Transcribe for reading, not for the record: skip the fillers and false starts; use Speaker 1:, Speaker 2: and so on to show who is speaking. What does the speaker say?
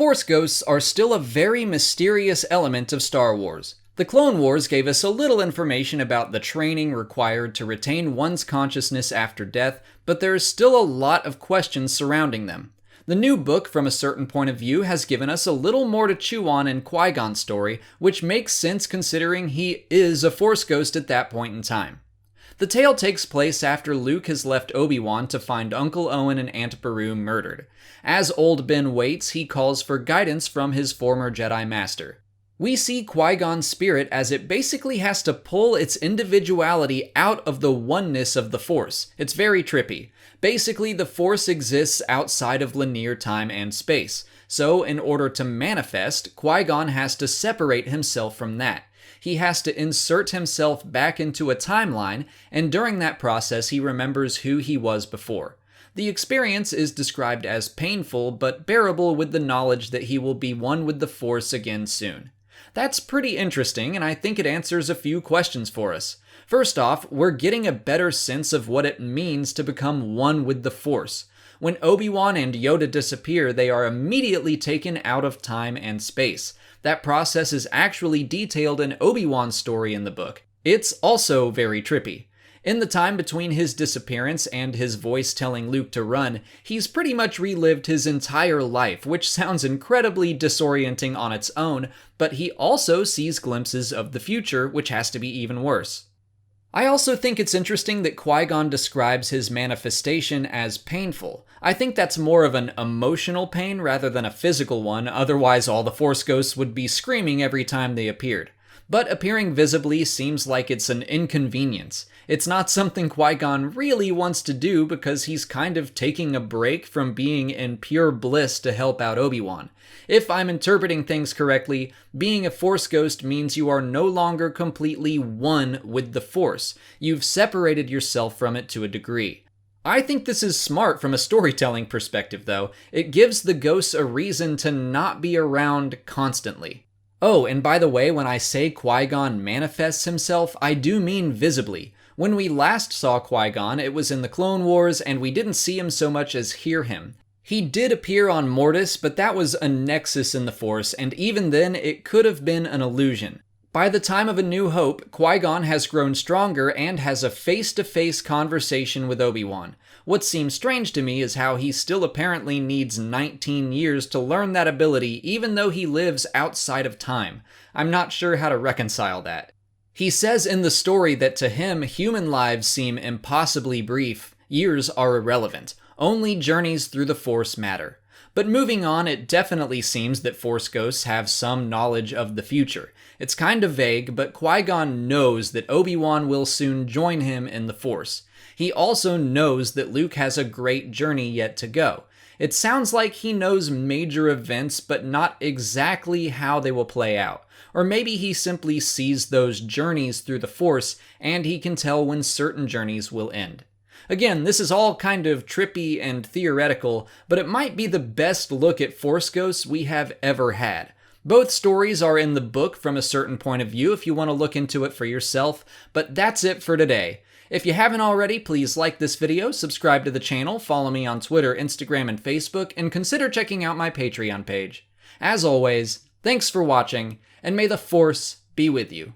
Speaker 1: Force ghosts are still a very mysterious element of Star Wars. The Clone Wars gave us a little information about the training required to retain one's consciousness after death, but there is still a lot of questions surrounding them. The new book, from a certain point of view, has given us a little more to chew on in Qui-Gon's story, which makes sense considering he is a Force ghost at that point in time. The tale takes place after Luke has left Obi-Wan to find Uncle Owen and Aunt Beru murdered. As old Ben waits, he calls for guidance from his former Jedi Master. We see Qui-Gon's spirit as it basically has to pull its individuality out of the oneness of the Force. It's very trippy. Basically, the Force exists outside of linear time and space. So, in order to manifest, Qui-Gon has to separate himself from that. He has to insert himself back into a timeline, and during that process he remembers who he was before. The experience is described as painful, but bearable with the knowledge that he will be one with the Force again soon. That's pretty interesting, and I think it answers a few questions for us. First off, we're getting a better sense of what it means to become one with the Force. When Obi-Wan and Yoda disappear, they are immediately taken out of time and space. That process is actually detailed in Obi-Wan's story in the book. It's also very trippy. In the time between his disappearance and his voice telling Luke to run, he's pretty much relived his entire life, which sounds incredibly disorienting on its own, but he also sees glimpses of the future, which has to be even worse. I also think it's interesting that Qui-Gon describes his manifestation as painful. I think that's more of an emotional pain rather than a physical one, otherwise all the Force ghosts would be screaming every time they appeared. But appearing visibly seems like it's an inconvenience. It's not something Qui-Gon really wants to do because he's kind of taking a break from being in pure bliss to help out Obi-Wan. If I'm interpreting things correctly, being a Force ghost means you are no longer completely one with the Force. You've separated yourself from it to a degree. I think this is smart from a storytelling perspective, though. It gives the ghosts a reason to not be around constantly. Oh, and by the way, when I say Qui-Gon manifests himself, I do mean visibly. When we last saw Qui-Gon, it was in the Clone Wars, and we didn't see him so much as hear him. He did appear on Mortis, but that was a nexus in the Force, and even then, it could have been an illusion. By the time of A New Hope, Qui-Gon has grown stronger and has a face-to-face conversation with Obi-Wan. What seems strange to me is how he still apparently needs 19 years to learn that ability, even though he lives outside of time. I'm not sure how to reconcile that. He says in the story that to him, human lives seem impossibly brief. Years are irrelevant. Only journeys through the Force matter. But moving on, it definitely seems that Force ghosts have some knowledge of the future. It's kind of vague, but Qui-Gon knows that Obi-Wan will soon join him in the Force. He also knows that Luke has a great journey yet to go. It sounds like he knows major events, but not exactly how they will play out. Or maybe he simply sees those journeys through the Force, and he can tell when certain journeys will end. Again, this is all kind of trippy and theoretical, but it might be the best look at Force ghosts we have ever had. Both stories are in the book from a certain point of view if you want to look into it for yourself, but that's it for today. If you haven't already, please like this video, subscribe to the channel, follow me on Twitter, Instagram, and Facebook, and consider checking out my Patreon page. As always, thanks for watching, and may the Force be with you.